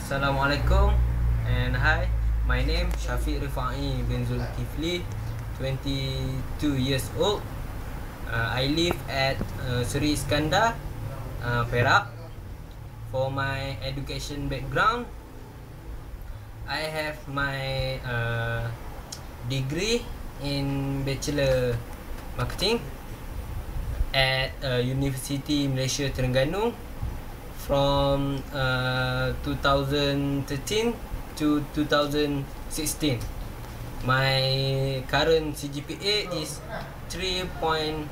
Assalamualaikum and hi, my name Syafiq Rifai bin Zulkifli, 22 years old. I live at Seri Iskandar, Perak. For my education background, I have my degree in Bachelor Marketing at University Malaysia Terengganu from 2013 to 2016. My current CGPA is 3.39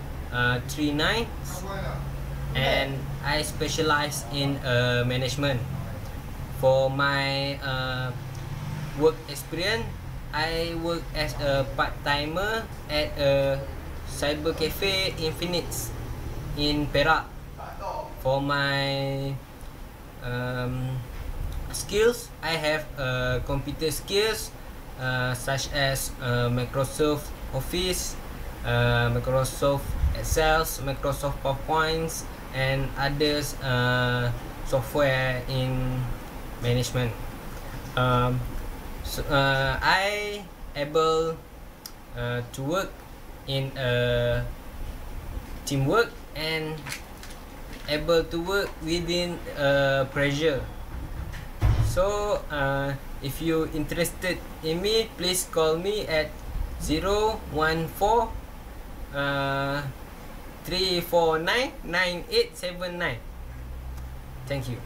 and I specialize in management. For my work experience, I work as a part-timer at a cyber cafe in Phoenix in Perak. For my skills, I have computer skills such as Microsoft Office, Microsoft Excel, Microsoft PowerPoint, and others software in management. I able to work in teamwork and able to work within pressure. So if you interested in me, please call me at 014 349 9879. Thank you.